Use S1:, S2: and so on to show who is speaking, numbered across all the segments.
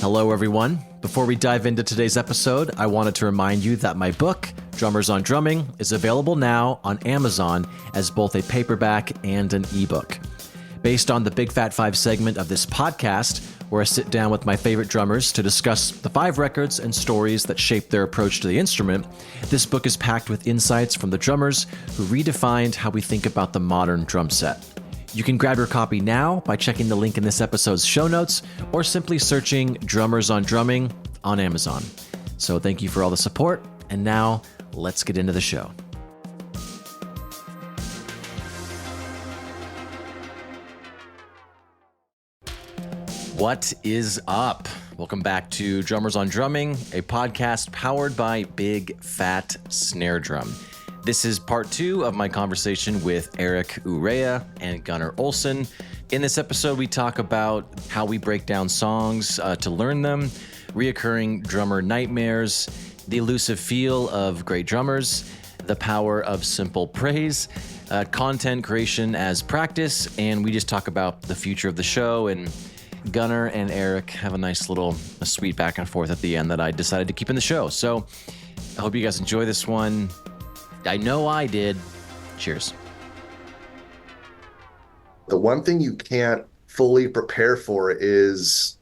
S1: Hello, everyone. Before we dive into today's episode, I wanted to remind you that my book, Drummers on Drumming, is available now on Amazon as both a paperback and an ebook. Based on the Big Fat Five segment of this podcast, where I sit down with my favorite drummers to discuss the 5 records and stories that shaped their approach to the instrument, this book is packed with insights from the drummers who redefined how we think about the modern drum set. You can grab your copy now by checking the link in this episode's show notes or simply searching Drummers on Drumming on Amazon. So thank you for all the support, and now let's get into the show. What is up? Welcome back to Drummers on Drumming, a podcast powered by Big Fat Snare Drum. This is part 2 of my conversation with Eric Urrea and Gunnar Olsen. In this episode, we talk about how we break down songs to learn them, reoccurring drummer nightmares, the elusive feel of great drummers, the power of simple praise, content creation as practice, and we just talk about the future of the show. And Gunnar and Eric have a sweet back and forth at the end that I decided to keep in the show. So I hope you guys enjoy this one. I know I did. Cheers.
S2: The one thing you can't fully prepare for is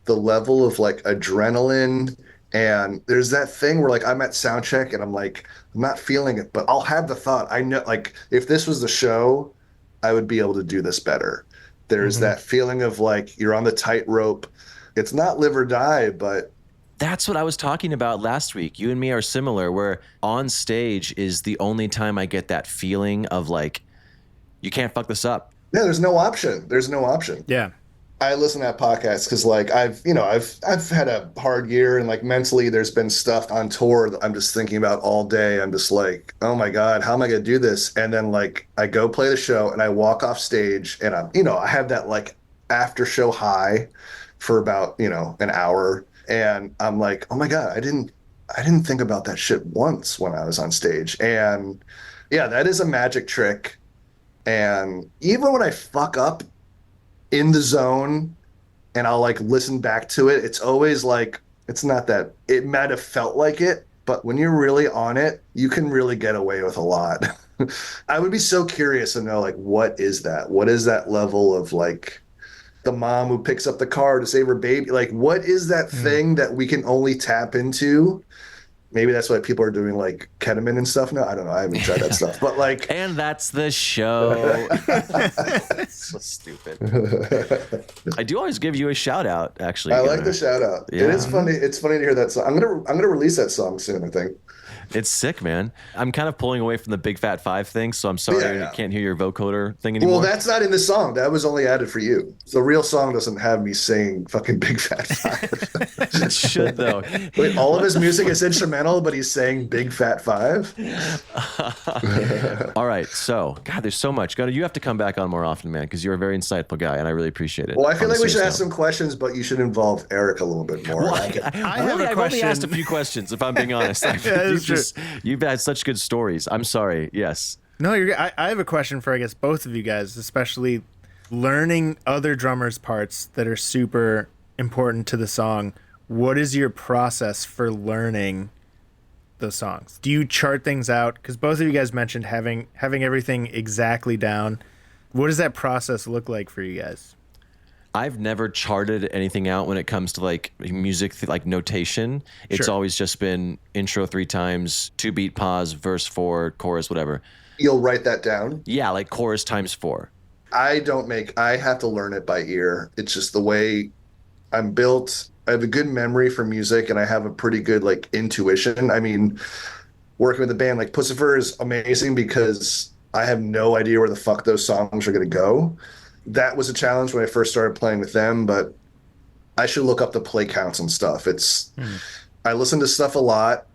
S2: the level of like adrenaline. And there's that thing where like I'm at sound check and I'm like, I'm not feeling it, but I'll have the thought. I know, like, if this was the show, I would be able to do this better. There's that feeling of like you're on the tightrope. It's not live or die, but
S1: that's what I was talking about last week. You and me are similar, where on stage is the only time I get that feeling of like, you can't fuck this up.
S2: Yeah, there's no option. There's no option.
S1: Yeah.
S2: I listen to that podcast because like I've had a hard year, and like mentally there's been stuff on tour that I'm just thinking about all day. I'm just like, oh my God, how am I going to do this? And then like I go play the show and I walk off stage and I have that like after show high for about, an hour. And I'm like, oh my God, I didn't think about that shit once when I was on stage. And yeah, that is a magic trick. And even when I fuck up in the zone and I'll like listen back to it, it's always like, it's not that it might have felt like it, but when you're really on it, you can really get away with a lot. I would be so curious to know, like, what is that? What is that level of like the mom who picks up the car to save her baby? Like, what is that thing that we can only tap into? Maybe that's why people are doing like ketamine and stuff now. I don't know. I haven't tried that stuff, but like,
S1: and that's the show. So stupid. I do always give you a shout out, actually.
S2: I like the shout out. Yeah. It is funny. It's funny to hear that song. I'm gonna release that song soon, I think.
S1: It's sick, man. I'm kind of pulling away from the Big Fat Five thing, so I'm sorry I can't hear your vocoder thing anymore.
S2: Well, that's not in the song. That was only added for you. The real song doesn't have me saying fucking Big Fat Five.
S1: It should, though.
S2: Wait, all of his music is instrumental, but he's saying Big Fat Five?
S1: All right, so, God, there's so much. Gunnar, you have to come back on more often, man, because you're a very insightful guy, and I really appreciate it.
S2: Well, I feel like we should ask some questions, but you should involve Eric a little bit more.
S1: Well, I've only asked a few questions, if I'm being honest. You've had such good stories. I'm sorry. Yes.
S3: No, I have a question for, I guess, both of you guys, especially learning other drummers' parts that are super important to the song. What is your process for learning those songs? Do you chart things out? Because both of you guys mentioned having everything exactly down. What does that process look like for you guys?
S1: I've never charted anything out when it comes to like music, like notation. It's always just been intro 3 times, 2 beat pause, verse 4, chorus, whatever.
S2: You'll write that down?
S1: Yeah, like chorus times 4.
S2: I have to learn it by ear. It's just the way I'm built. I have a good memory for music, and I have a pretty good like intuition. I mean, working with a band like Puscifer is amazing because I have no idea where the fuck those songs are going to go. That was a challenge when I first started playing with them, but I should look up the play counts and stuff. I listen to stuff a lot,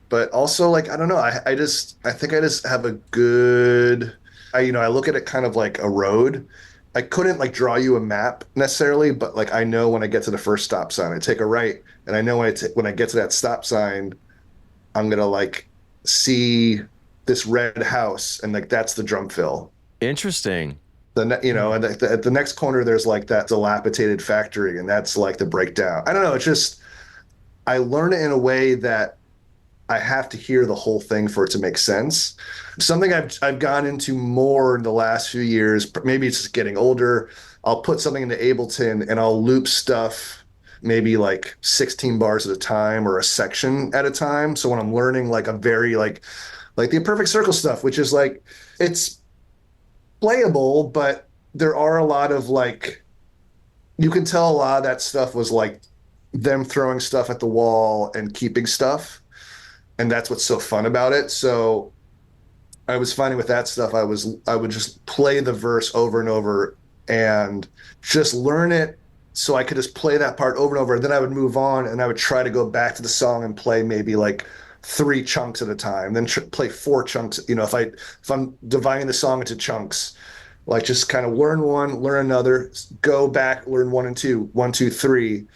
S2: but also like, I don't know. I think I just have a good, I look at it kind of like a road. I couldn't like draw you a map necessarily, but like, I know when I get to the first stop sign, I take a right, and I know when I get to that stop sign, I'm going to like see this red house, and like, that's the drum fill.
S1: Interesting.
S2: And at the next corner, there's like that dilapidated factory, and that's like the breakdown. I don't know. It's just, I learn it in a way that I have to hear the whole thing for it to make sense. Something I've gone into more in the last few years, maybe it's just getting older. I'll put something into Ableton and I'll loop stuff maybe like 16 bars at a time or a section at a time. So when I'm learning like a very like the Imperfect Circle stuff, which is like, it's playable, but there are a lot of like, you can tell a lot of that stuff was like them throwing stuff at the wall and keeping stuff. And that's what's so fun about it. So I was finding with that stuff, I would just play the verse over and over and just learn it so I could just play that part over and over. Then I would move on and I would try to go back to the song and play maybe like 3 chunks at a time, then play 4 chunks. If I'm dividing the song into chunks, like just kind of learn one, learn another, go back, learn 1 and 2, 1, 2, 3,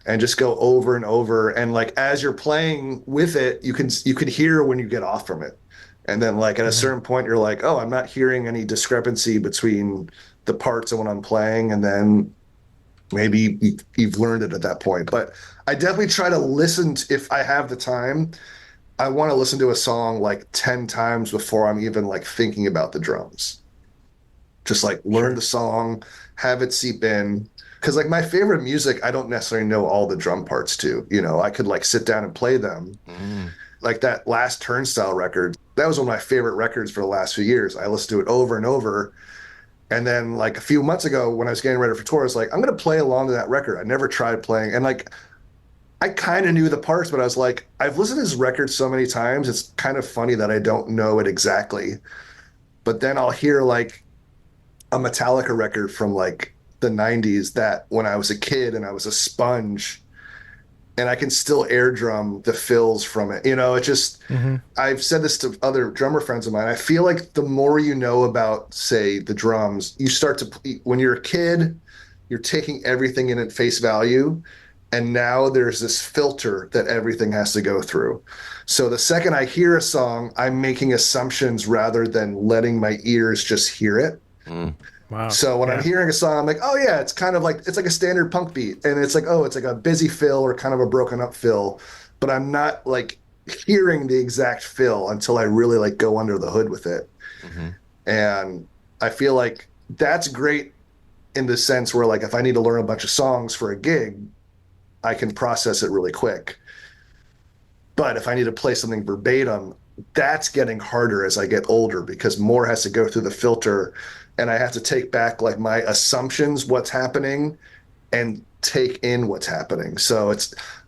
S2: and just go over and over. And like as you're playing with it, you can hear when you get off from it. And then like at a certain point, you're like, oh, I'm not hearing any discrepancy between the parts of when I'm playing. And then maybe you've learned it at that point. But I definitely try to listen if I have the time. I want to listen to a song like 10 times before I'm even like thinking about the drums. Just like learn the song, have it seep in. Because like my favorite music, I don't necessarily know all the drum parts to. I could like sit down and play them. Like that last Turnstile record, that was one of my favorite records for the last few years. I listened to it over and over. And then like a few months ago when I was getting ready for tour, I was like, I'm going to play along to that record. I never tried playing. And like, I kind of knew the parts, but I was like, I've listened to this record so many times. It's kind of funny that I don't know it exactly. But then I'll hear like a Metallica record from like the 90s that when I was a kid and I was a sponge and I can still air drum the fills from it. It just, I've said this to other drummer friends of mine. I feel like the more you know about, say, the drums, you start to, when you're a kid, you're taking everything in at face value. And now there's this filter that everything has to go through. So the second I hear a song, I'm making assumptions rather than letting my ears just hear it.
S3: Wow.
S2: So when I'm hearing a song, I'm like, oh yeah, it's kind of like, it's like a standard punk beat. And it's like, oh, it's like a busy fill or kind of a broken up fill. But I'm not like hearing the exact fill until I really like go under the hood with it. And I feel like that's great in the sense where like, if I need to learn a bunch of songs for a gig, I can process it really quick. But if I need to play something verbatim, that's getting harder as I get older because more has to go through the filter and I have to take back like my assumptions, what's happening, and take in what's happening. So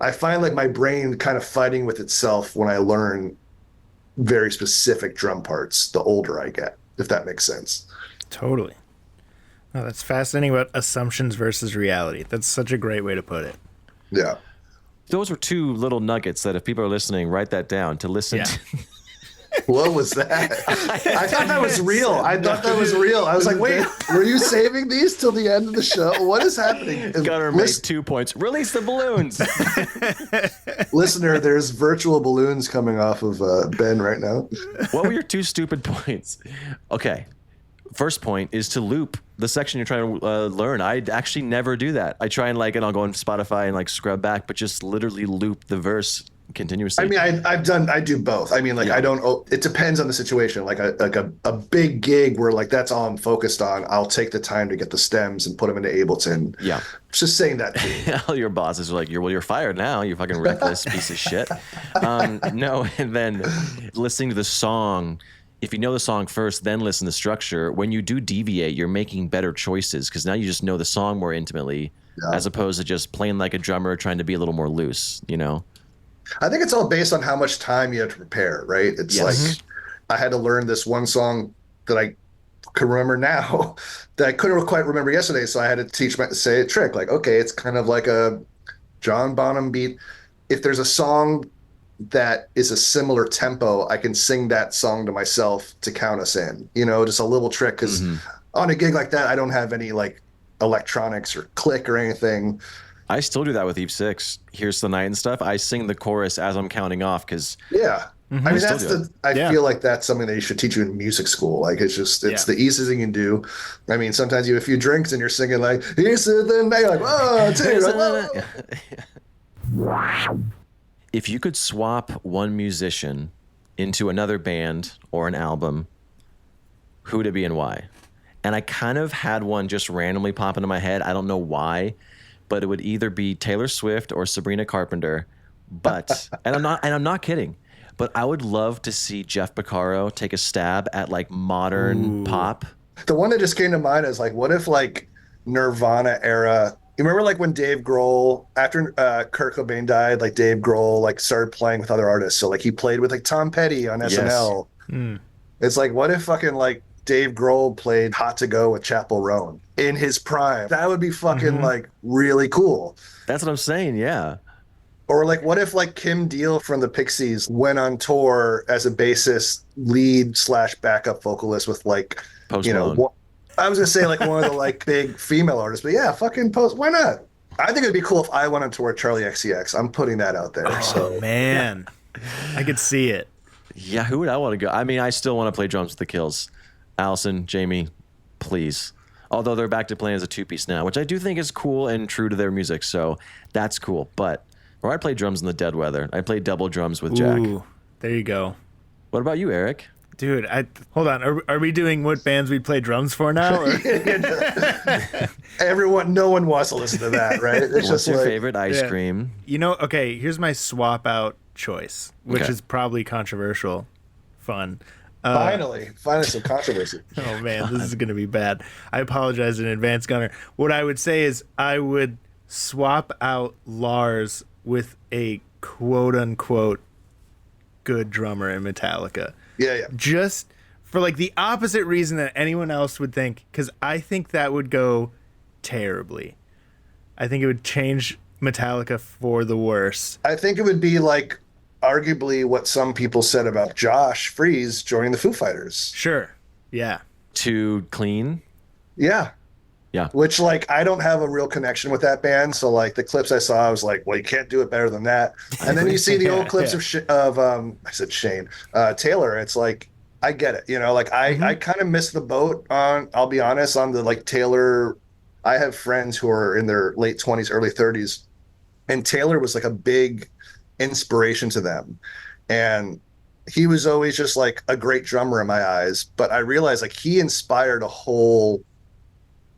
S2: I find like my brain kind of fighting with itself when I learn very specific drum parts the older I get, if that makes sense.
S3: Totally. Oh, that's fascinating about assumptions versus reality. That's such a great way to put it.
S2: Yeah.
S1: Those were 2 little nuggets that if people are listening, write that down to listen to.
S2: What was that? I thought that was real. I was like, wait, were you saving these till the end of the show? What is happening?
S1: Gunnar made 2 points. Release the balloons.
S2: Listener, there's virtual balloons coming off of Ben right now.
S1: What were your 2 stupid points? Okay. First point is to loop the section you're trying to learn. I actually never do that. I try and and I'll go on Spotify and like scrub back, but just literally loop the verse continuously.
S2: I mean, I do both. I mean, like I don't, it depends on the situation. Like a big gig where like that's all I'm focused on. I'll take the time to get the stems and put them into Ableton.
S1: Yeah.
S2: Just saying that.
S1: All your bosses are like, you're fired now. You fucking reckless piece of shit. No. And then listening to the song, if you know the song first, then listen to structure. When you do deviate, you're making better choices because now you just know the song more intimately, as opposed to just playing like a drummer trying to be a little more loose,
S2: I think it's all based on how much time you have to prepare, right? It's like I had to learn this one song that I can remember now that I couldn't quite remember yesterday, so I had to say a trick. Like, okay, it's kind of like a John Bonham beat. If there's a song that is a similar tempo, I can sing that song to myself to count us in, just a little trick. Because on a gig like that, I don't have any like electronics or click or anything.
S1: I still do that with Eve 6. Here's the Night and stuff. I sing the chorus as I'm counting off because
S2: I mean,
S1: Still
S2: that's
S1: do it.
S2: I
S3: Yeah.
S2: feel like that's something that you should teach you in music school. Like, it's the easiest thing you can do. I mean, sometimes you have a few drinks and you're singing like, here's the thing, you're like, whoa, dude, like, whoa.
S1: If you could swap one musician into another band or an album, who would it be and why? And I kind of had one just randomly pop into my head. I don't know why, but it would either be Taylor Swift or Sabrina Carpenter. But I'm not kidding. But I would love to see Jeff Beccaro take a stab at like modern pop.
S2: The one that just came to mind is like, what if like Nirvana era? You remember like when Dave Grohl, after Kurt Cobain died, like Dave Grohl like started playing with other artists. So like he played with like Tom Petty on SNL. It's like, what if fucking like Dave Grohl played Hot to Go with Chappell Roan in his prime? That would be fucking like really cool.
S1: That's what I'm saying. Yeah.
S2: Or like, what if like Kim Deal from the Pixies went on tour as a bassist, lead / backup vocalist with like,
S1: Post Malone.
S2: I was gonna say like one of the like big female artists, but yeah, fucking Post. Why not? I think it'd be cool if I went on tour with Charlie XCX. I'm putting that out there.
S3: Oh man, I could see it.
S1: Yeah, who would I want to go? I mean, I still want to play drums with the Kills. Allison, Jamie, please. Although they're back to playing as a two-piece now, which I do think is cool and true to their music, so that's cool. Or I'd play drums in the dead weather. I'd play double drums with Jack.
S3: Ooh, there you go.
S1: What about you, Eric?
S3: Dude, hold on. Are we doing what bands we'd play drums for now? Or?
S2: No one wants to listen to that, right? It's
S1: What's
S2: just
S1: your
S2: like,
S1: favorite ice cream?
S3: Okay, here's my swap out choice, which is probably controversial. Fun.
S2: Finally some controversy.
S3: Oh man, this is going to be bad. I apologize in advance, Gunnar. What I would say is I would swap out Lars with a quote unquote good drummer in Metallica.
S2: Yeah.
S3: Just for like the opposite reason that anyone else would think, because I think that would go terribly. I think it would change Metallica for the worse.
S2: I think it would be like arguably what some people said about Josh Freese joining the Foo Fighters.
S3: Sure. Yeah.
S1: Too clean?
S2: Yeah.
S1: Yeah.
S2: Which, like, I don't have a real connection with that band. So, like, the clips I saw, I was like, well, you can't do it better than that. And then you see the old clips of I said Shane, Taylor. It's like, I get it. You know, like, I kind of missed the boat on, I'll be honest, on the, like, Taylor. I have friends who are in their late 20s, early 30s. And Taylor was, like, a big inspiration to them. And he was always just, like, a great drummer in my eyes. But I realized, like, he inspired a whole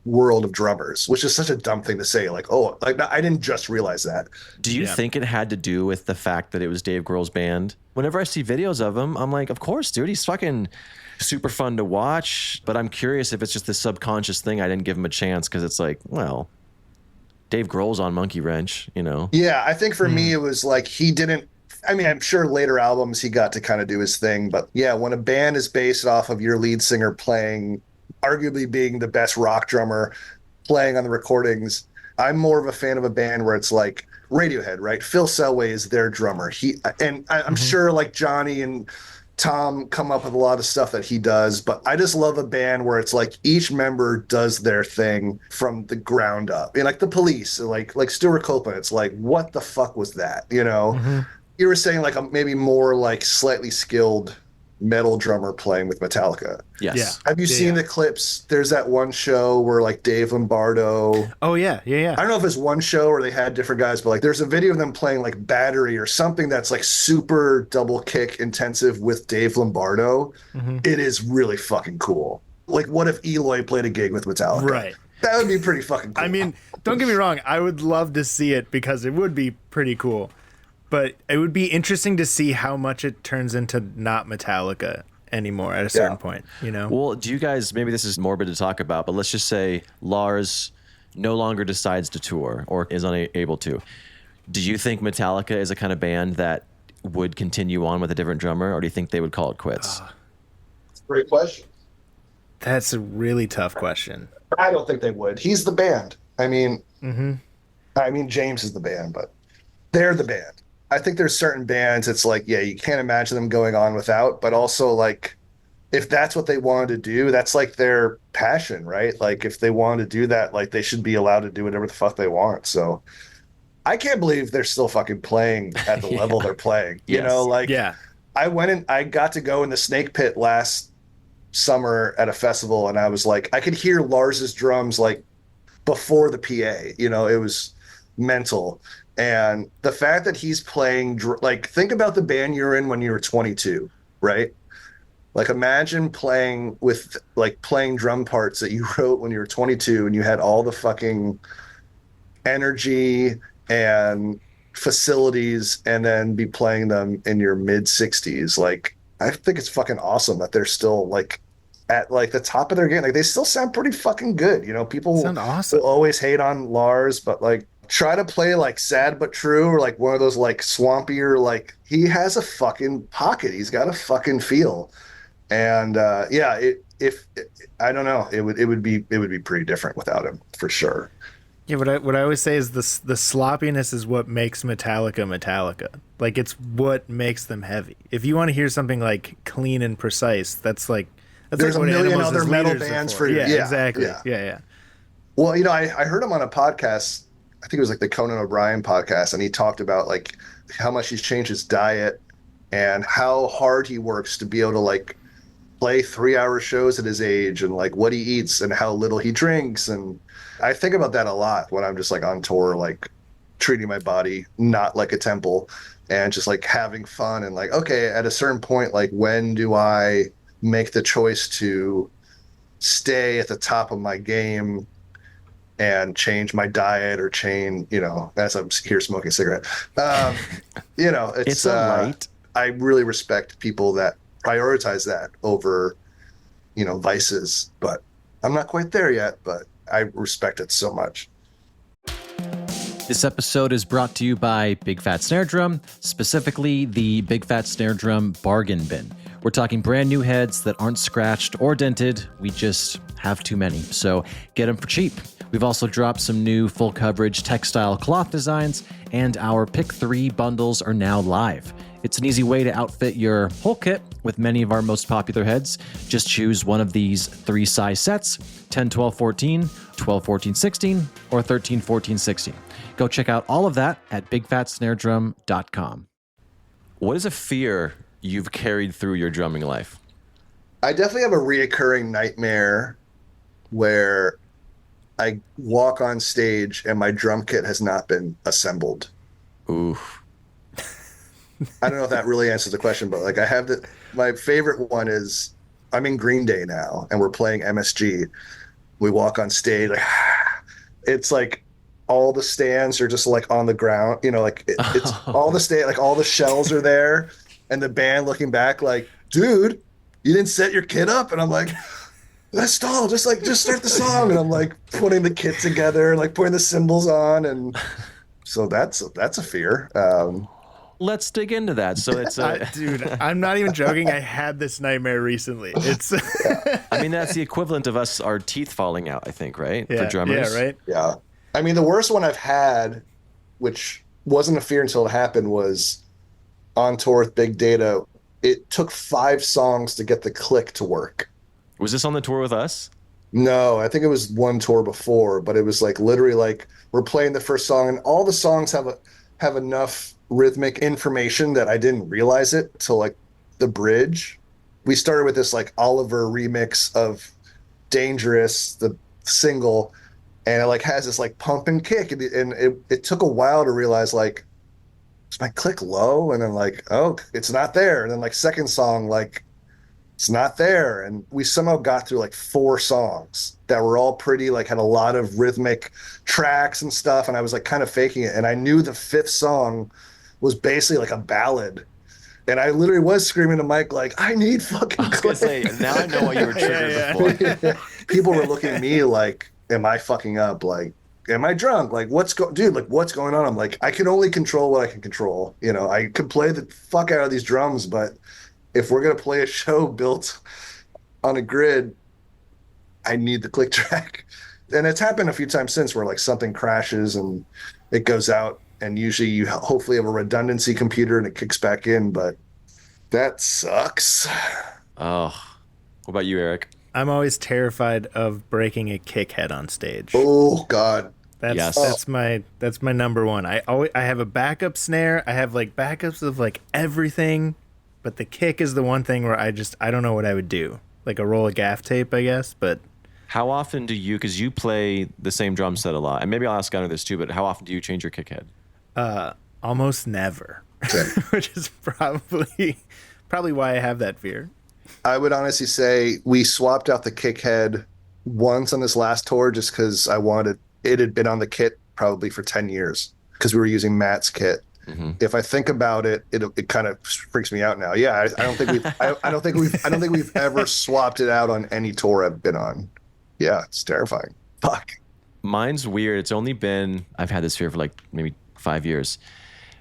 S2: world of drummers, which is such a dumb thing to say. Like, oh, like I didn't just realize that.
S1: Do you think it had to do with the fact that it was Dave Grohl's band? Whenever I see videos of him, I'm like, of course, dude, he's fucking super fun to watch. But I'm curious if it's just this subconscious thing. I didn't give him a chance because it's like, well, Dave Grohl's on Monkey Wrench, you know?
S2: Yeah, I think for me, it was like he didn't. I mean, I'm sure later albums he got to kind of do his thing. But yeah, when a band is based off of your lead singer playing, arguably being the best rock drummer playing on the recordings, I'm more of a fan of a band where it's like Radiohead, right? Phil Selway is their drummer. I'm sure like Johnny and Tom come up with a lot of stuff that he does, but I just love a band where it's like each member does their thing from the ground up. And like the Police, like Stuart Copeland, it's like, what the fuck was that? You know, you were saying like a maybe more like slightly skilled metal drummer playing with Metallica.
S1: Yes.
S3: Yeah.
S2: Have you seen the clips? There's that one show where like Dave Lombardo.
S3: Oh yeah.
S2: I don't know if it's one show or they had different guys, but like there's a video of them playing like Battery or something that's like super double kick intensive with Dave Lombardo. It is really fucking cool. Like, what if Eloy played a gig with Metallica?
S3: Right.
S2: That would be pretty fucking cool.
S3: I mean, don't get me wrong. I would love to see it because it would be pretty cool. But it would be interesting to see how much it turns into not Metallica anymore at a certain point, you know?
S1: Well, do you guys, maybe this is morbid to talk about, but let's just say Lars no longer decides to tour or is unable to. Do you think Metallica is a kind of band that would continue on with a different drummer, or do you think they would call it quits?
S2: That's a great question.
S3: That's a really tough question.
S2: I don't think they would. He's the band. I mean, James is the band, but they're the band. I think there's certain bands it's like, yeah, you can't imagine them going on without, but also like if that's what they wanted to do, that's like their passion, right? Like if they wanted to do that, like they should be allowed to do whatever the fuck they want. So I can't believe they're still fucking playing at the level they're playing. You know, like I got to go in the snake pit last summer at a festival, and I was like, I could hear Lars's drums like before the PA, it was mental. And the fact that he's playing, like, think about the band you're in when you were 22, right? Like, imagine playing drum parts that you wrote when you were 22 and you had all the fucking energy and facilities, and then be playing them in your mid 60s. Like, I think it's fucking awesome that they're still like at like the top of their game. Like, they still sound pretty fucking good. People
S3: Sound awesome.
S2: will always hate on Lars, but like, try to play like Sad But True, or like one of those like swampier, like, he has a fucking pocket. He's got a fucking feel. And if I don't know, it would be pretty different without him, for sure.
S3: Yeah, what I always say is the sloppiness is what makes Metallica Metallica. Like, it's what makes them heavy. If you want to hear something like clean and precise, that's
S2: There's
S3: like what
S2: a million
S3: Animals
S2: other
S3: as
S2: metal
S3: leaders are
S2: bands
S3: for.
S2: for you.
S3: Yeah,
S2: Yeah,
S3: exactly.
S2: yeah.
S3: Yeah.
S2: Well, I heard him on a podcast. I think it was like the Conan O'Brien podcast, and he talked about like how much he's changed his diet and how hard he works to be able to like play 3-hour shows at his age, and like what he eats and how little he drinks. And I think about that a lot when I'm just like on tour, like treating my body not like a temple, and just like having fun. And like, okay, at a certain point, like, when do I make the choice to stay at the top of my game and change my diet, or as I'm here smoking a cigarette. It's
S1: a light.
S2: I really respect people that prioritize that over, vices, but I'm not quite there yet, but I respect it so much.
S1: This episode is brought to you by Big Fat Snare Drum, specifically the Big Fat Snare Drum Bargain Bin. We're talking brand new heads that aren't scratched or dented. We just have too many, so get them for cheap. We've also dropped some new full coverage textile cloth designs, and our Pick 3 bundles are now live. It's an easy way to outfit your whole kit with many of our most popular heads. Just choose one of these 3 size sets: 10, 12, 14, 12, 14, 16, or 13, 14, 16. Go check out all of that at bigfatsnaredrum.com. What is a fear you've carried through your drumming life?
S2: I definitely have a reoccurring nightmare where I walk on stage and my drum kit has not been assembled.
S1: Ooh.
S2: I don't know if that really answers the question, but like, I have my favorite one is I'm in Green Day now and we're playing MSG. We walk on stage, like, it's like all the stands are just like on the ground, it's all the like all the shells are there, and the band looking back like, dude, you didn't set your kit up. And I'm like, let's stall, just start the song. And I'm like putting the kit together, like putting the cymbals on. And so that's a fear.
S1: Let's dig into that. So it's
S3: dude, I'm not even joking. I had this nightmare recently. It's
S1: I mean, that's the equivalent of our teeth falling out, I think, right?
S3: Yeah,
S1: for drummers.
S3: Yeah, right.
S2: Yeah. I mean, the worst one I've had, which wasn't a fear until it happened, was on tour with Big Data. It took 5 songs to get the click to work.
S1: Was this on the tour with us?
S2: No, I think it was one tour before, but it was like literally like we're playing the first song, and all the songs have enough rhythmic information that I didn't realize it till like the bridge. We started with this like Oliver remix of Dangerous, the single, and it like has this like pump and kick, and it took a while to realize, like, is my click low? And then like, oh, it's not there. And then like second song, like, it's not there. And we somehow got through like 4 songs that were all pretty, like, had a lot of rhythmic tracks and stuff, and I was like kind of faking it. And I knew the 5th song was basically like a ballad. And I literally was screaming to Mike, like, I need fucking
S1: I was going to say, now I know why you were triggered before.
S2: People were looking at me like, am I fucking up? Like, am I drunk? Like, what's going on? I'm like, I can only control what I can control. I can play the fuck out of these drums, but if we're going to play a show built on a grid, I need the click track. And it's happened a few times since where like something crashes and it goes out, and usually you hopefully have a redundancy computer and it kicks back in, but that sucks.
S1: Oh, what about you, Eric?
S3: I'm always terrified of breaking a kick head on stage.
S2: Oh God.
S3: That's my number one. I have a backup snare. I have like backups of like everything. But the kick is the one thing where I don't know what I would do. Like a roll of gaff tape, I guess, but...
S1: How often do you, because you play the same drum set a lot, and maybe I'll ask Gunnar this too, but how often do you change your kick head?
S3: Almost never, which is probably why I have that fear.
S2: I would honestly say we swapped out the kick head once on this last tour just because it had been on the kit probably for 10 years because we were using Matt's kit. Mm-hmm. If I think about it, it kind of freaks me out now. Yeah, I don't think we've ever swapped it out on any tour I've been on. Yeah, it's terrifying. Fuck.
S1: Mine's weird. It's only been, I've had this fear for like maybe 5 years,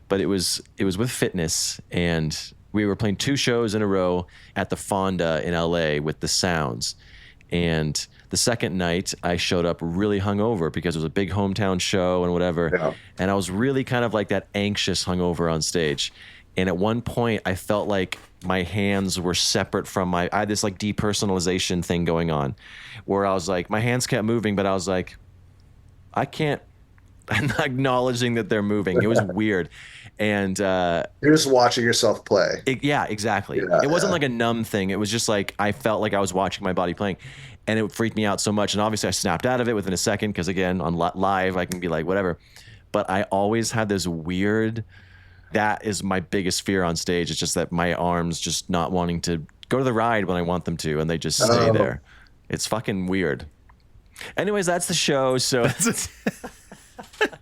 S1: but it was with fitness, and we were playing 2 shows in a row at the Fonda in LA with the Sounds. And the second night I showed up really hungover because it was a big hometown show and whatever. Yeah. And I was really kind of like that anxious hungover on stage. And at one point I felt like my hands were separate from I had this like depersonalization thing going on where I was like, my hands kept moving, but I was like, I'm not acknowledging that they're moving. It was weird. And
S2: you're just watching yourself play.
S1: Yeah, exactly. Yeah, it wasn't like a numb thing. It was just like I felt like I was watching my body playing, and it freaked me out so much. And obviously, I snapped out of it within a second because, again, on live, I can be like whatever. But I always had this weird. That is my biggest fear on stage. It's just that my arms just not wanting to go to the ride when I want them to, and they just stay there. It's fucking weird. Anyways, that's the show. So.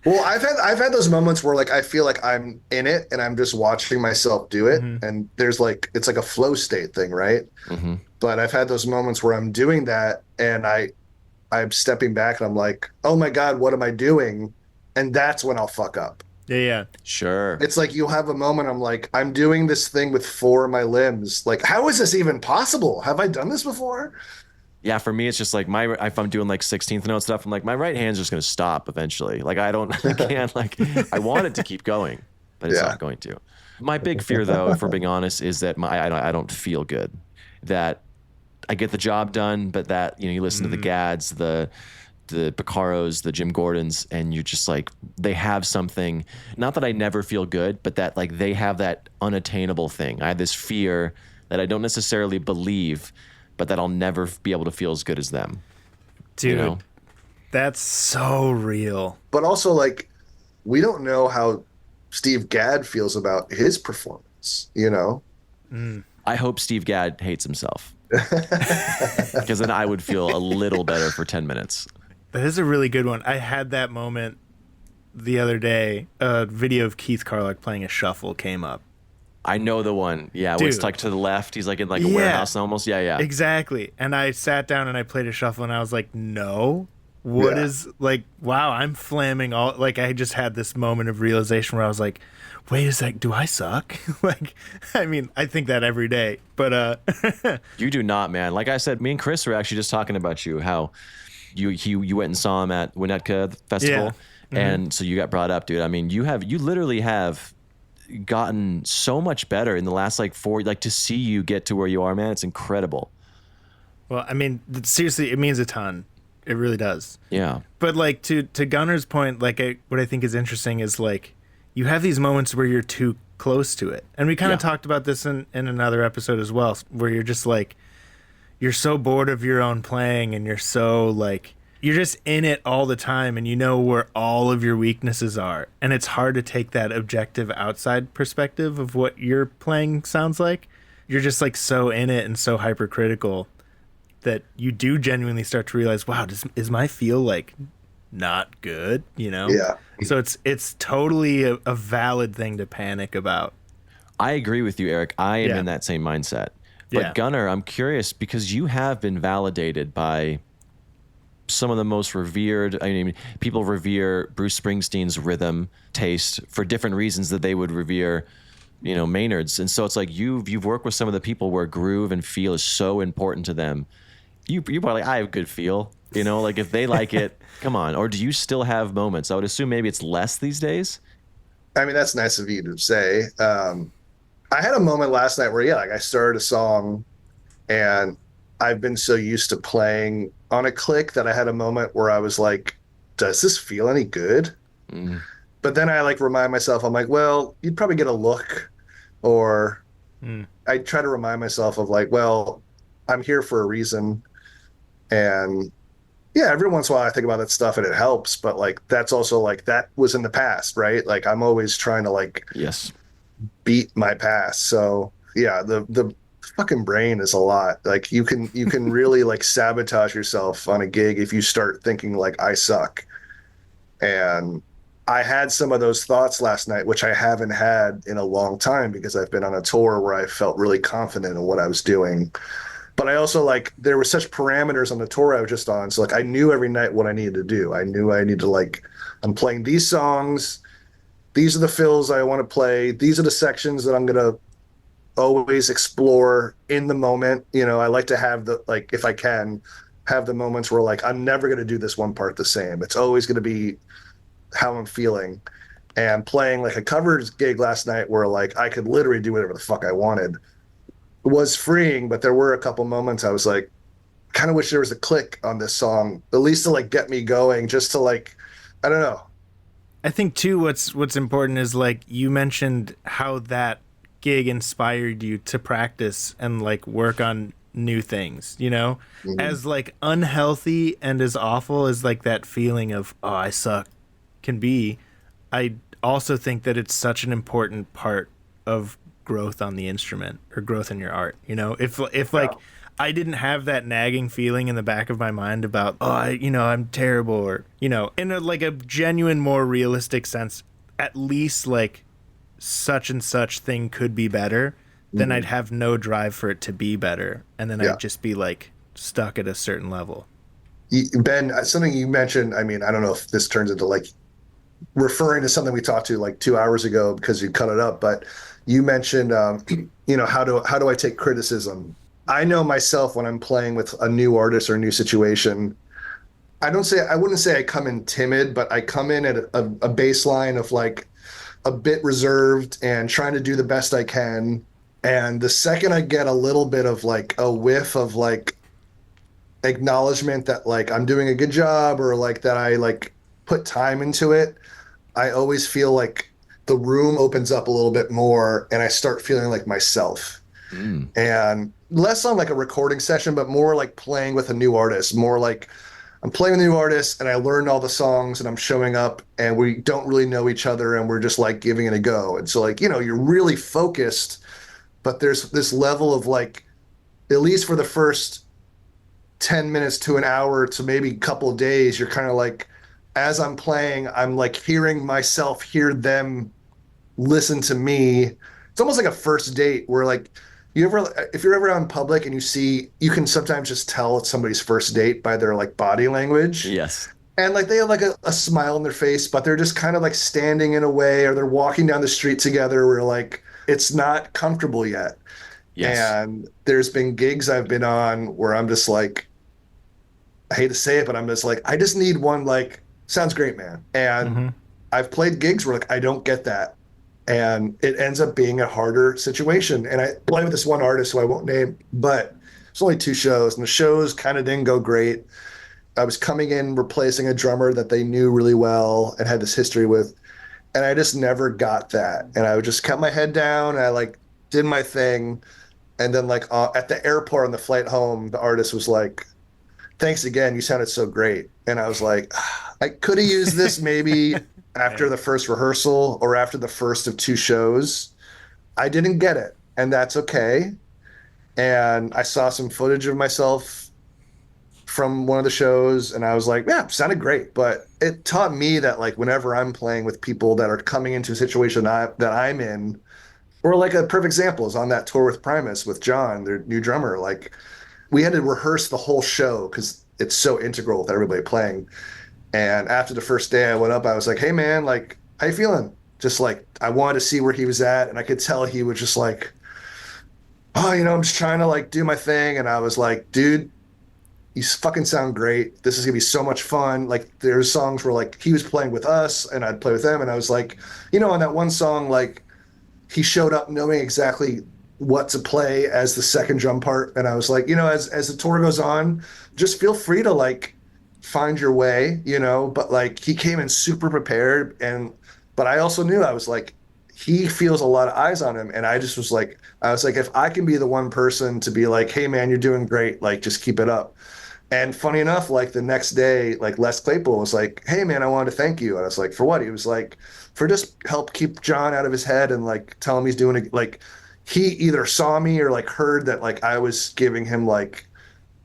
S2: Well, I've had those moments where like I feel like I'm in it and I'm just watching myself do it, mm-hmm. and there's like it's like a flow state thing, right? Mm-hmm. But I've had those moments where I'm doing that and I'm stepping back and I'm like, oh my god, what am I doing? And that's when I'll fuck up.
S3: Yeah,
S1: sure.
S2: It's like you'll have a moment. I'm like, I'm doing this thing with 4 of my limbs. Like, how is this even possible? Have I done this before?
S1: Yeah, for me, it's just like if I'm doing like 16th note stuff, I'm like, my right hand's just going to stop eventually. Like, I can't, like, I want it to keep going, but it's not going to. My big fear, though, if we're being honest, is that I don't feel good. That I get the job done, but that, you listen to the Gads, the Picaros, the Jim Gordons, and you're just like, they have something, not that I never feel good, but that like they have that unattainable thing. I have this fear that I don't necessarily believe, but that I'll never be able to feel as good as them.
S3: Dude, that's so real.
S2: But also, like, we don't know how Steve Gadd feels about his performance,
S1: I hope Steve Gadd hates himself. Because then I would feel a little better for 10 minutes.
S3: That is a really good one. I had that moment the other day. A video of Keith Carlock playing a shuffle came up.
S1: I know the one. Yeah, where it's like to the left. He's like in like a warehouse almost. Yeah.
S3: Exactly. And I sat down and I played a shuffle and I was like, no. What is like, wow, I'm flamming all. Like, I just had this moment of realization where I was like, wait a sec, do I suck? Like, I mean, I think that every day. But
S1: you do not, man. Like I said, me and Chris were actually just talking about you, how you went and saw him at Winnetka Festival. Yeah. Mm-hmm. And so you got brought up, dude. I mean, you literally have gotten so much better in the last like 4, like to see you get to where you are, man, it's incredible.
S3: Well, I mean, seriously, it means a ton. It really does.
S1: Yeah.
S3: But like to Gunnar's point, like what I think is interesting is like you have these moments where you're too close to it. And we kind of talked about this in another episode as well, where you're just like, you're so bored of your own playing and you're so like, you're just in it all the time and you know where all of your weaknesses are. And it's hard to take that objective outside perspective of what your playing sounds like. You're just like so in it and so hypercritical that you do genuinely start to realize, wow, is my feel like not good,
S2: Yeah.
S3: So it's totally a valid thing to panic about.
S1: I agree with you, Eric. I am in that same mindset. But Gunnar, I'm curious because you have been validated by some of the most revered, I mean, people revere Bruce Springsteen's rhythm taste for different reasons that they would revere, Maynard's. And so it's like you've worked with some of the people where groove and feel is so important to them. You probably, I have good feel, like if they like it, come on. Or do you still have moments? I would assume maybe it's less these days.
S2: I mean, that's nice of you to say. I had a moment last night where, like I started a song and I've been so used to playing on a click that I had a moment where I was like, does this feel any good? But then I like remind myself, I'm like, well, you'd probably get a look or I try to remind myself of like, well, I'm here for a reason. And yeah, every once in a while I think about that stuff and it helps, but like that's also like that was in the past, right? Like I'm always trying to like
S1: Yes.
S2: beat my past. So yeah, the fucking brain is a lot. Like you can really like sabotage yourself on a gig if you start thinking like I suck. And I had some of those thoughts last night, which I haven't had in a long time because I've been on a tour where I felt really confident in what I was doing. But I also like there were such parameters on the tour I was just on. So like I knew every night what I needed to do. I knew I needed to like I'm playing these songs. These are the fills I want to play. These are the sections that I'm gonna always explore in the moment. You know, I like to have the like if I can have the moments where like I'm never gonna do this one part the same. It's always gonna be how I'm feeling. And playing like a covers gig last night where like I could literally do whatever the fuck I wanted was freeing, but there were a couple moments I was like, kind of wish there was a click on this song, at least to like get me going, just to like, I don't know.
S3: I think too what's important is like you mentioned how that gig inspired you to practice and like work on new things, you know?
S2: Mm-hmm.
S3: As like unhealthy and as awful as like that feeling of oh I suck can be, I also think that it's such an important part of growth on the instrument or growth in your art, you know? If like I didn't have that nagging feeling in the back of my mind about, oh, I'm terrible, or, in like a genuine, more realistic sense, at least like such and such thing could be better, then I'd have no drive for it to be better. And then I'd just be like stuck at a certain level.
S2: Ben, something you mentioned, I mean, I don't know if this turns into like referring to something we talked to like 2 hours ago because you cut it up, but you mentioned, how do I take criticism? I know myself when I'm playing with a new artist or a new situation, I wouldn't say I come in timid, but I come in at a baseline of like a bit reserved and trying to do the best I can. And the second I get a little bit of like a whiff of like acknowledgement that like I'm doing a good job or like that I like put time into it, I always feel like the room opens up a little bit more and I start feeling like myself. And less on like a recording session, but more like playing with a new artist, more like I'm playing with a new artist and I learned all the songs and I'm showing up and we don't really know each other and we're just like giving it a go. And so like, you're really focused, but there's this level of like, at least for the first 10 minutes to an hour to maybe a couple of days, you're kind of like, as I'm playing, I'm like hearing myself hear them listen to me. It's almost like a first date where like, if you're ever out in public and you can sometimes just tell it's somebody's first date by their like body language.
S1: Yes.
S2: And like they have like a smile on their face, but they're just kind of like standing in a way or they're walking down the street together where like it's not comfortable yet.
S1: Yes.
S2: And there's been gigs I've been on where I'm just like, I hate to say it, but I'm just like, I just need one like, sounds great, man. And I've played gigs where like I don't get that. And it ends up being a harder situation. And I play with this one artist who I won't name, but it's only 2 shows, and the shows kind of didn't go great. I was coming in replacing a drummer that they knew really well and had this history with, and I just never got that. And I just kept my head down, and I like did my thing. And then like at the airport on the flight home, the artist was like, "Thanks again, you sounded so great." And I was like, I could have used this maybe after the first rehearsal or after the first of 2 shows. I didn't get it, and that's okay. And I saw some footage of myself from one of the shows, and I was like, yeah, sounded great. But it taught me that like whenever I'm playing with people that are coming into a situation that I'm in, or like a perfect example is on that tour with Primus with John, their new drummer, like we had to rehearse the whole show because it's so integral with everybody playing. And after the first day I went up, I was like, hey man, like, how you feeling? Just like, I wanted to see where he was at. And I could tell he was just like, oh, I'm just trying to like do my thing. And I was like, dude, you fucking sound great. This is gonna be so much fun. Like there's songs where like he was playing with us and I'd play with them. And I was like, on that one song, like he showed up knowing exactly what to play as the second drum part. And I was like, as the tour goes on, just feel free to like find your way, but like he came in super prepared. But I also knew I was like, he feels a lot of eyes on him. And I just was like, if I can be the one person to be like, hey man, you're doing great, like just keep it up. And funny enough, like the next day, like Les Claypool was like, hey man, I wanted to thank you. And I was like, for what? He was like, for just help keep John out of his head and like tell him he's doing it. Like he either saw me or like heard that like I was giving him like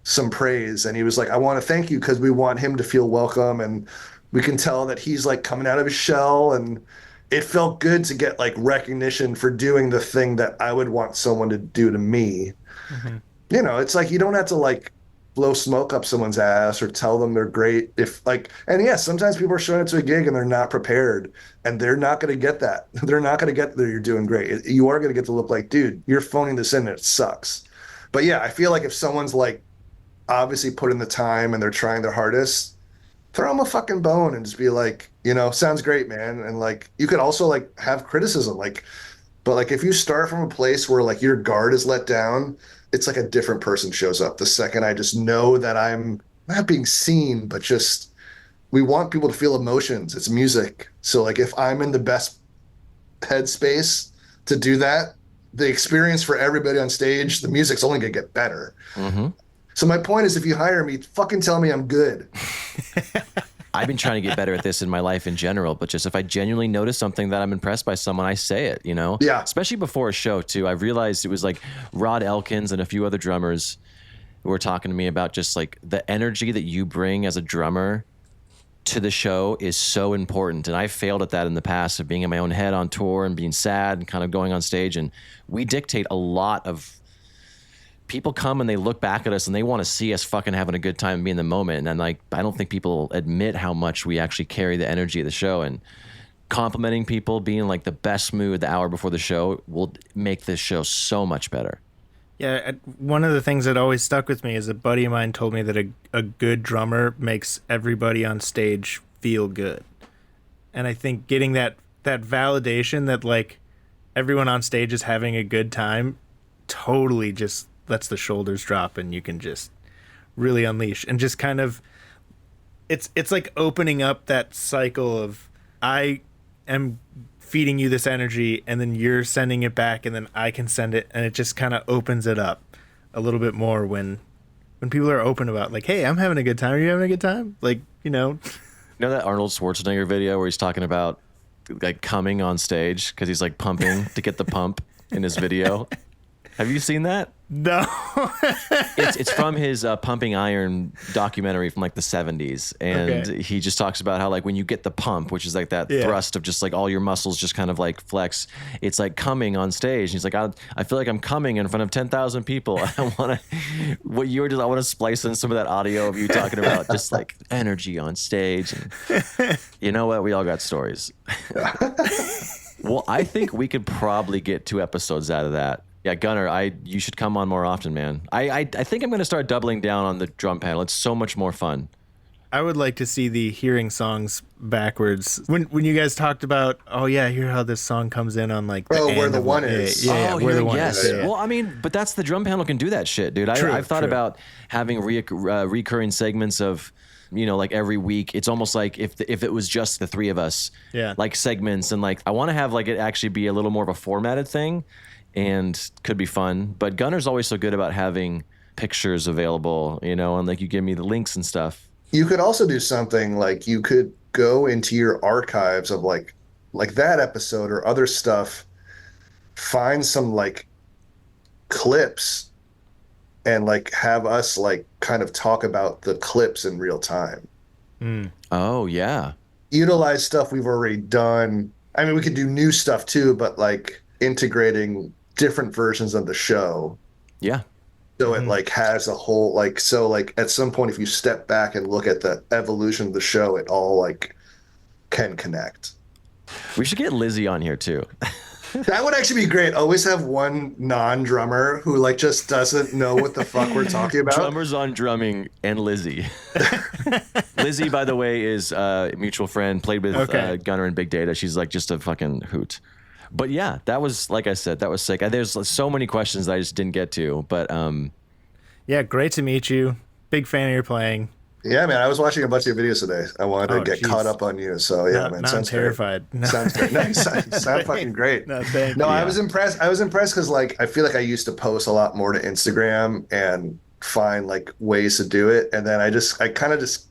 S2: some praise. And he was like, I want to thank you because we want him to feel welcome. And we can tell that he's like coming out of his shell. And it felt good to get like recognition for doing the thing that I would want someone to do to me.
S3: Mm-hmm.
S2: You know, it's like you don't have to like blow smoke up someone's ass or tell them they're great if like, and yes, sometimes people are showing up to a gig and they're not prepared and they're not going to get that. They're not going to get that you're doing great. You are going to get to look like, dude, you're phoning this in and it sucks. But yeah, I feel like if someone's like obviously put in the time and they're trying their hardest, throw them a fucking bone and just be like, you know, sounds great, man. And like, you could also like have criticism, like, but like if you start from a place where like your guard is let down, it's like a different person shows up the second I just know that I'm not being seen, but just we want people to feel emotions. It's music. So like if I'm in the best headspace to do that, the experience for everybody on stage, the music's only gonna get better.
S1: Mm-hmm.
S2: So my point is if you hire me, fucking tell me I'm good.
S1: I've been trying to get better at this in my life in general, but just if I genuinely notice something that I'm impressed by someone, I say it, you know?
S2: Yeah.
S1: Especially before a show, too. I've realized it was like Rod Elkins and a few other drummers who were talking to me about just like the energy that you bring as a drummer to the show is so important. And I failed at that in the past of being in my own head on tour and being sad and kind of going on stage. And we dictate a lot of people come and they look back at us and they want to see us fucking having a good time and be in the moment. And like, I don't think people admit how much we actually carry the energy of the show, and complimenting people, being like the best mood the hour before the show will make this show so much better.
S3: Yeah, one of the things that always stuck with me is a buddy of mine told me that a good drummer makes everybody on stage feel good. And I think getting that validation that like everyone on stage is having a good time totally just lets the shoulders drop and you can just really unleash and just kind of it's like opening up that cycle of I am feeding you this energy and then you're sending it back and then I can send it, and it just kind of opens it up a little bit more when people are open about like, hey, I'm having a good time. Are you having a good time? Like, you know.
S1: You know that Arnold Schwarzenegger video where he's talking about like coming on stage because he's like pumping to get the pump in his video? Have you seen that?
S3: No.
S1: It's from his Pumping Iron documentary from like the 70s. And he just talks about how like when you get the pump, which is like that thrust of just like all your muscles just kind of like flex, it's like coming on stage. And he's like, I feel like I'm coming in front of 10,000 people. I want to splice in some of that audio of you talking about just like energy on stage. And you know what? We all got stories. Well, I think we could probably get 2 episodes out of that. Yeah, Gunnar, you should come on more often, man. I think I'm going to start doubling down on the drum panel. It's so much more fun.
S3: I would like to see the hearing songs backwards. When you guys talked about, oh yeah, hear how this song comes in on like the
S2: where the one is.
S3: Yeah, where the one
S1: is.
S3: Yeah.
S1: Well, I mean, but that's the drum panel can do that shit, dude. I've thought about having recurring segments of, you know, like every week. It's almost like if it was just the 3 of us, like segments, and like I want to have like it actually be a little more of a formatted thing. And could be fun. But Gunnar's always so good about having pictures available, you know, and like you give me the links and stuff.
S2: You could also do something like you could go into your archives of like that episode or other stuff, find some like clips and like have us like kind of talk about the clips in real time.
S1: Oh, yeah.
S2: Utilize stuff we've already done. I mean, we could do new stuff too, but like integrating different versions of the show.
S1: Yeah.
S2: So it like has a whole like, so like at some point if you step back and look at the evolution of the show, it all like can connect.
S1: We should get Lizzie on here too.
S2: That would actually be great. Always have one non-drummer who like just doesn't know what the fuck we're talking about.
S1: Drummers on drumming and Lizzie. Lizzie, by the way, is a mutual friend, played with Gunnar and Big Data. She's like just a fucking hoot. But yeah, that was, like I said, that was sick. There's so many questions that I just didn't get to, but
S3: yeah, great to meet you. Big fan of your playing.
S2: Yeah, man, I was watching a bunch of your videos today. I wanted to
S3: Oh,
S2: get caught
S3: jeez.
S2: up on you. So yeah, man,
S3: Now I'm
S2: sounds great.
S3: terrified. No.
S2: Sounds great. No, you sound fucking great.
S3: No, thank
S2: No,
S3: you.
S2: I
S1: Yeah.
S2: was impressed. I was impressed because like I feel like I used to post a lot more to Instagram and find like ways to do it. And then I kind of just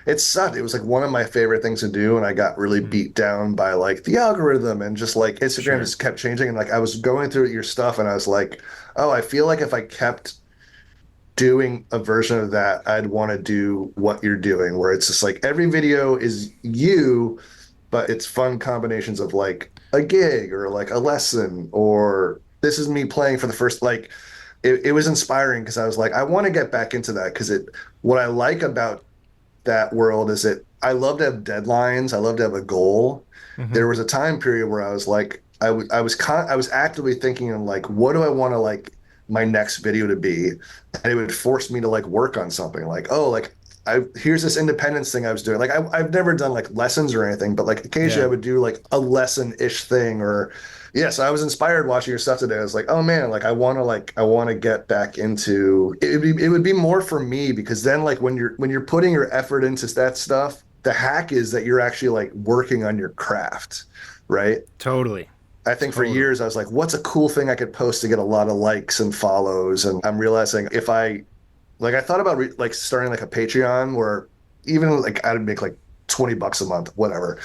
S2: it sucked. It was like one of my favorite things to do, and I got really
S3: Mm,
S2: beat down by like the algorithm and just like Instagram
S3: sure.
S2: just kept changing. And like I was going through your stuff and I was like, oh, I feel like if I kept doing a version of that, I'd want to do what you're doing, where it's just like every video is you, but it's fun combinations of like a gig or like a lesson or this is me playing for the first like it was inspiring because I was like, I want to get back into that because it what I like about that world is that I love to have deadlines. I love to have a goal.
S3: Hmm.
S2: There was a time period where I was like, I was actively thinking of like, what do I want to like my next video to be? And it would force me to like work on something like, oh, like here's this independence thing I was doing. Like I've never done like lessons or anything, but like occasionally
S3: Yeah,
S2: I would do like a lesson-ish thing or yeah, so I was inspired watching your stuff today. I was like, oh man, like I want to get back into it would be more for me because then like when you're putting your effort into that stuff, the hack is that you're actually like working on your craft, right?
S3: totally.
S2: I think for
S3: Totally.
S2: years I was like, what's a cool thing I could post to get a lot of likes and follows? And I'm realizing if I like I thought about like starting like a Patreon where even like I'd make like $20 a month, whatever.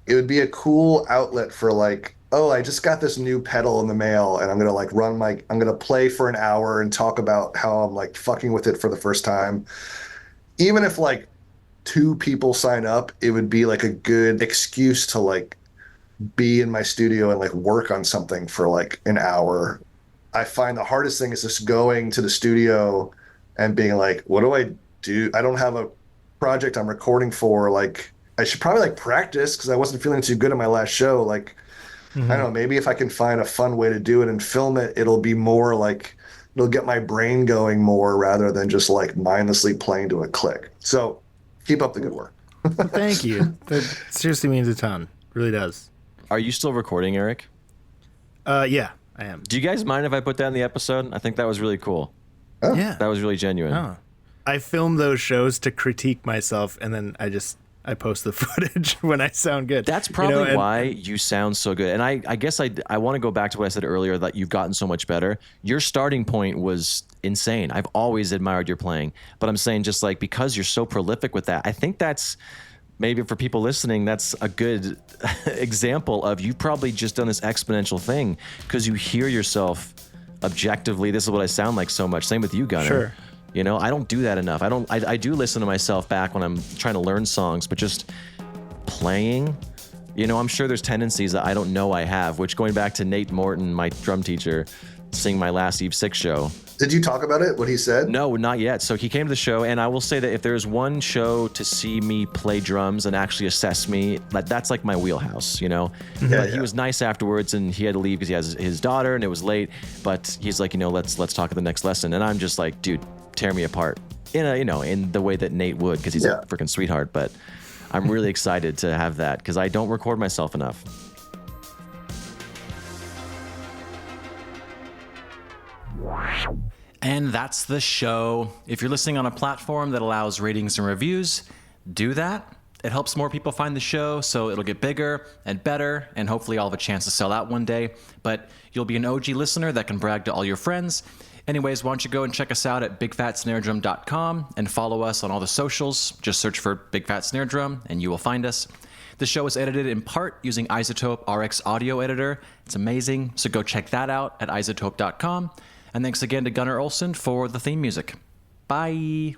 S2: It would be a cool outlet for like, oh, I just got this new pedal in the mail and I'm gonna like I'm gonna play for an hour and talk about how I'm like fucking with it for the first time. Even if like two people sign up, it would be like a good excuse to like be in my studio and like work on something for like an hour. I find the hardest thing is just going to the studio and being like, what do I do? I don't have a project I'm recording for. Like, I should probably like practice because I wasn't feeling too good at my last show. Like, I
S3: Hmm.
S2: don't know, maybe if I can find a fun way to do it and film it, it'll be more like, it'll get my brain going more rather than just like mindlessly playing to a click. So keep up the good work.
S3: Well, thank you. That seriously means a ton. Really does.
S1: Are you still recording, Eric?
S3: Yeah, I am.
S1: Do you guys mind if I put that in the episode? I think that was really cool.
S3: Yeah.
S1: That was really genuine.
S3: Oh. I film those shows to critique myself, and then I post the footage when I sound good.
S1: That's probably
S3: and-
S1: why you sound so good. And I guess I want to go back to what I said earlier, that you've gotten so much better. Your starting point was insane. I've always admired your playing. But I'm saying just like because you're so prolific with that, I think that's maybe for people listening, that's a good example of you've probably just done this exponential thing because you hear yourself objectively. This is what I sound like so much. Same with you, Gunnar.
S3: Sure.
S1: You know, I don't do that enough. I do listen to myself back when I'm trying to learn songs, but just playing, you know, I'm sure there's tendencies that I don't know I have, which going back to Nate Morton, my drum teacher, seeing my last Eve 6 show.
S2: Did you talk about it? What he said?
S1: No, not yet. So he came to the show, and I will say that if there's one show to see me play drums and actually assess me, that's like my wheelhouse, you know? But he was nice afterwards, and he had to leave because he has his daughter, and it was late. But he's like, you know, let's talk at the next lesson. And I'm just like, dude, tear me apart in the way that Nate would, because he's a freaking sweetheart. But I'm really excited to have that because I don't record myself enough.
S4: And that's the show. If you're listening on a platform that allows ratings and reviews, do that. It helps more people find the show, so it'll get bigger and better, and hopefully I'll have a chance to sell out one day. But you'll be an OG listener that can brag to all your friends. Anyways, why don't you go and check us out at bigfatsnaredrum.com and follow us on all the socials. Just search for Big Fat Snare Drum and you will find us. The show is edited in part using Isotope RX Audio Editor. It's amazing, so go check that out at isotope.com. And thanks again to Gunnar Olsen for the theme music. Bye.